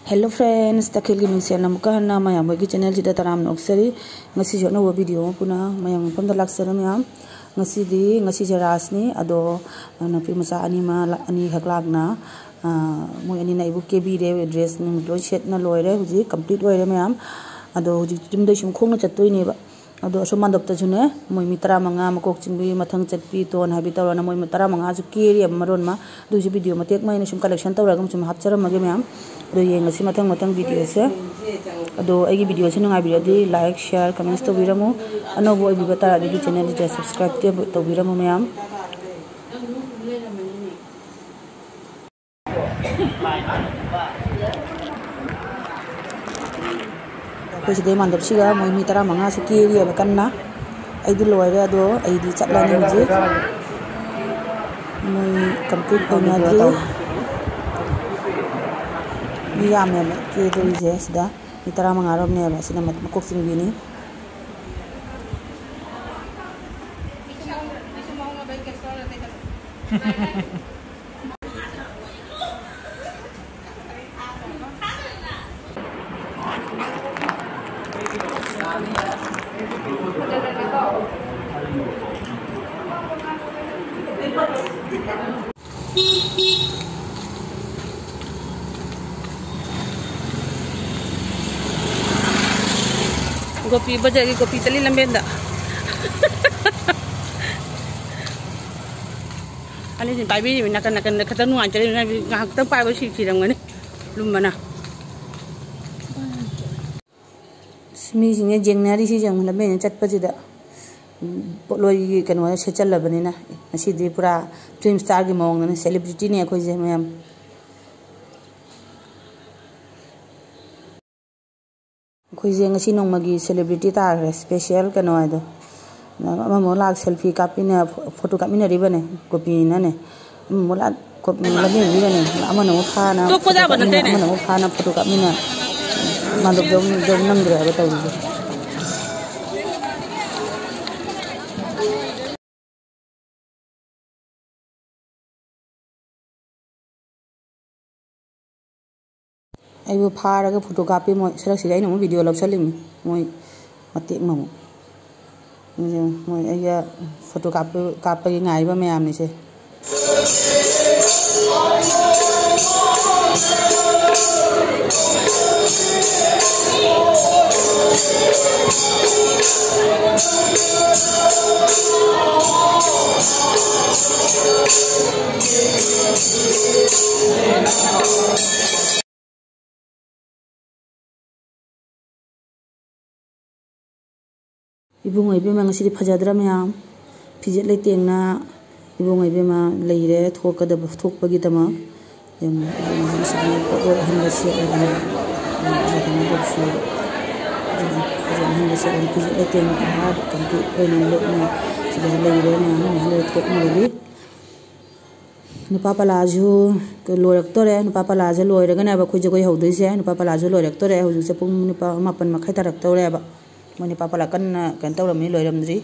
Hello friends तखिल की मिंगसेल अमुक हन्ना मयाम की चैनल जिदा तराम नोक्सरी ngasi jo no video puna mayam pam da laksara mayam ngasi jarasni ado napi macha ani ma ani haklagna moi ani na ibu kebi re dress ni loi set na loire huji complete loire mayam ado huji tim dai sum khong na chattoi ne ba ado so mandap ta june moi mi tara manga makok chingbi mathang chatpi ton habi tawra moi tara manga ju keri maron ma du ji video matek mai na sum collection tawra gam sum hapchara mage mayam do yeng ngasi mathang video se ado agi video se ngai bi like share comments to biramu ano boy bi bata adi channel ji subscribe to biramu mayam ko jide mandap siga moi mi tara manga su keri ba kanna ai di loire ado ai di chatla ni ji moi complete ko na di ni ya me ke do je sida mi tara manga rob ne ba sina mat makok sing bi ni kopi baja ki kopi tali lambenda ani sin pai bi nakan khatan nuan chale na ngak tang pai ba si ram ngani lumana mi singe jengnari si jang lambe chat pa jida loi kano se chal bani na asi di pura film star ki mong na celebrity ne khoi je mayam खोजे ngasi nongmagi celebrity tar special kano ado mo lag selfie kapina photo kapina ribane copy na ne mo lag copy la ni ribane amano khana amano khana photo kapina mandop dom nangre ba taw ji ai bu phara ga photo copy mo sera sigai no video lok salim moi matik mo moi ai ya photo copy ngai ba mayam ni se ibung ibe ma ngasi phajadra mayam fijet le tengna ibung ibe ma leire thokada thokpagi tama em ngasi ko hanasi ana boksu hanasi an fijet le tengna ha kamti ena le na sida leire na le thokma le nupa palaju ko lorak tore nupa palaju loiraga na ba khoi jagoi hodoi se nupa palaju lorak tore hoju se pung nupa mapan makhai tarak tore ba moni papa la kan tawra mi loiram dri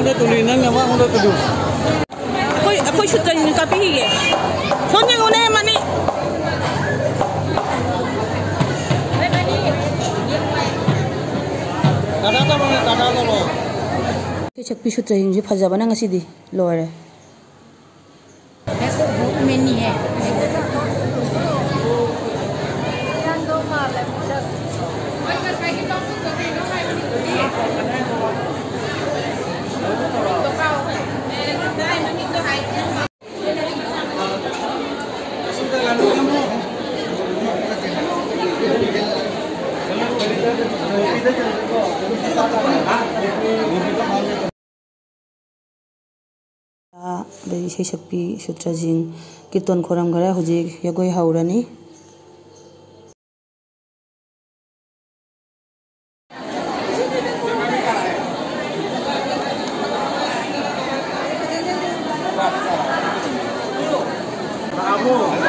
Anda tuloy na nga ba? Anda tuloy. Ako shoot tayo ng kapihi eh. Sonya ko na yung mani. Tata mo. Check shoot tayo yung phajaba na ngasi di lower. ऐसे भूख में नहीं है Dari isai sakpi sutra jing kirtan khoram gara hujik yagoi haurani.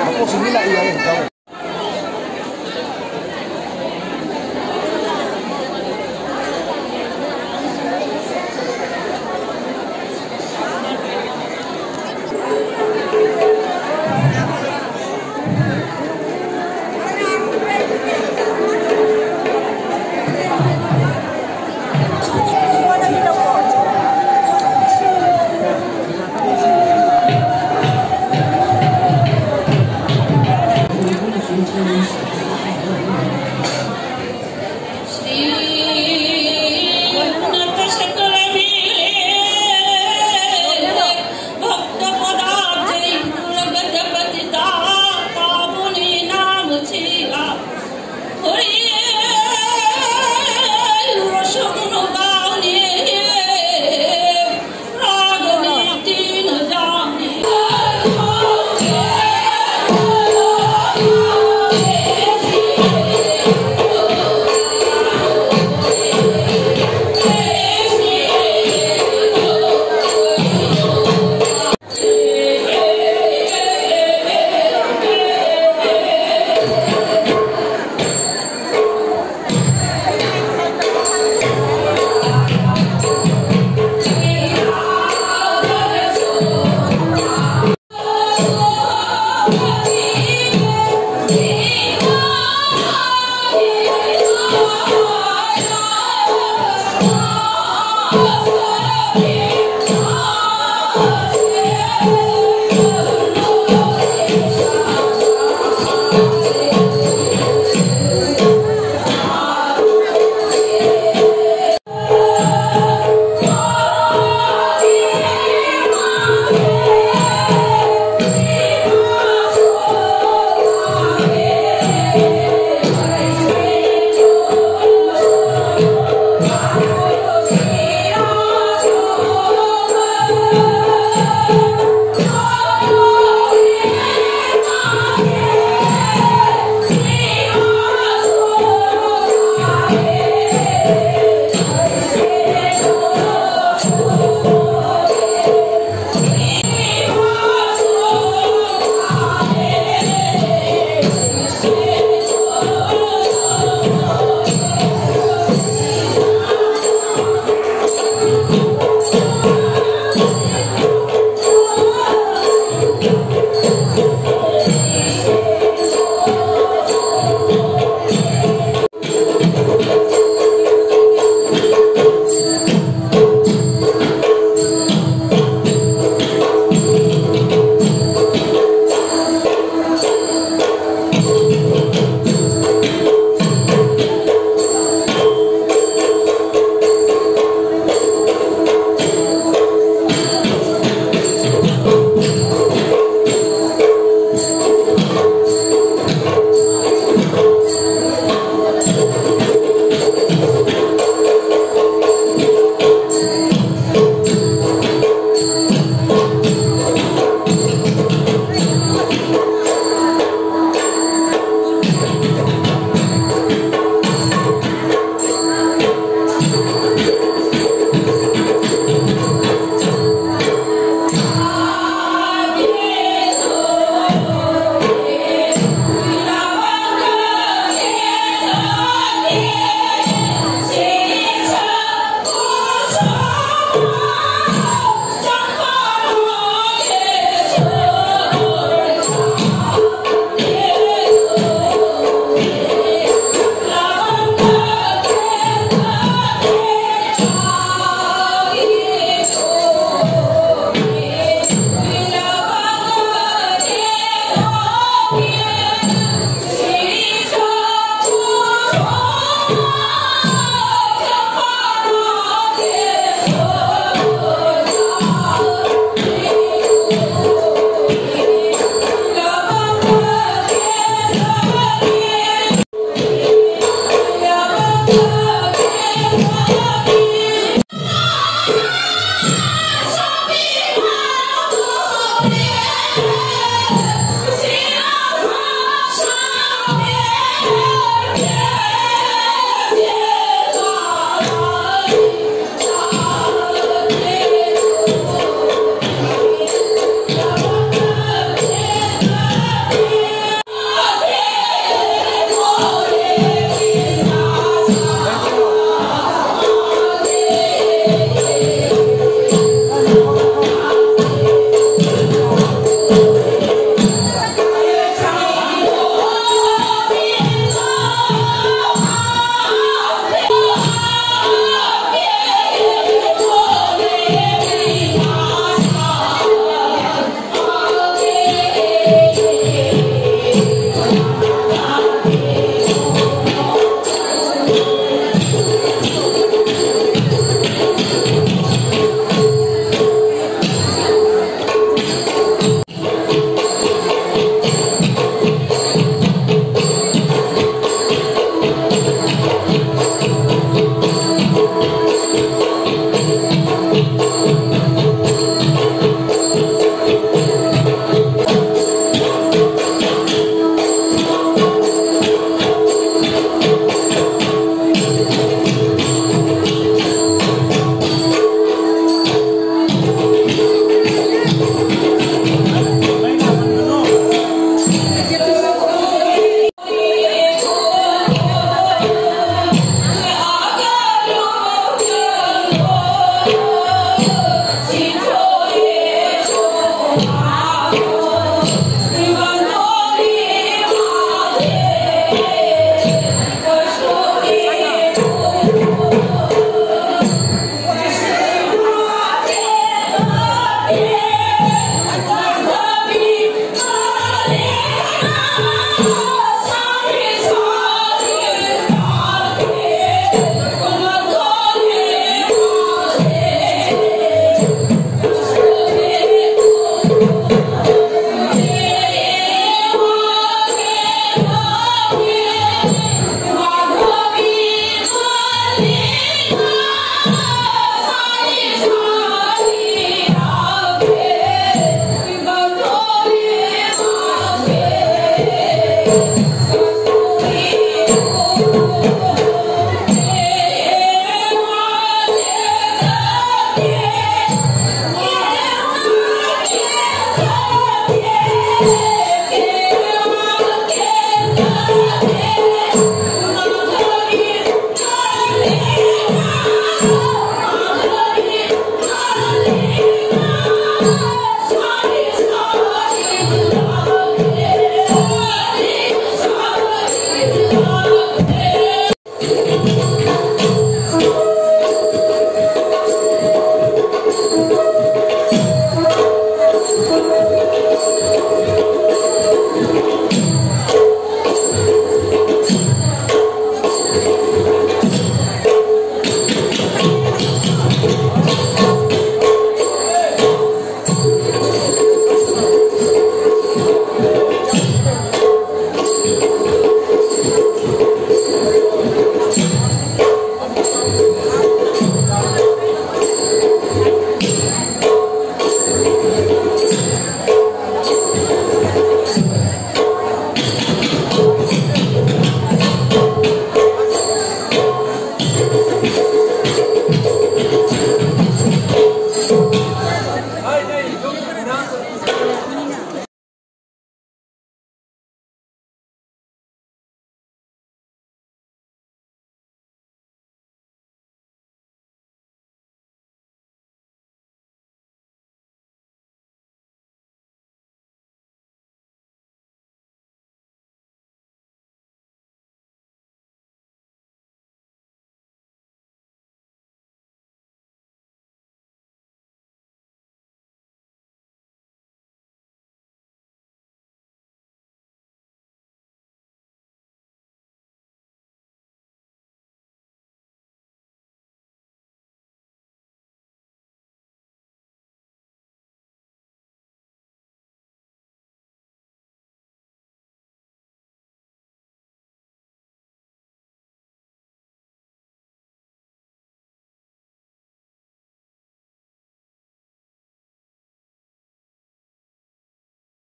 Aku sini lah iya.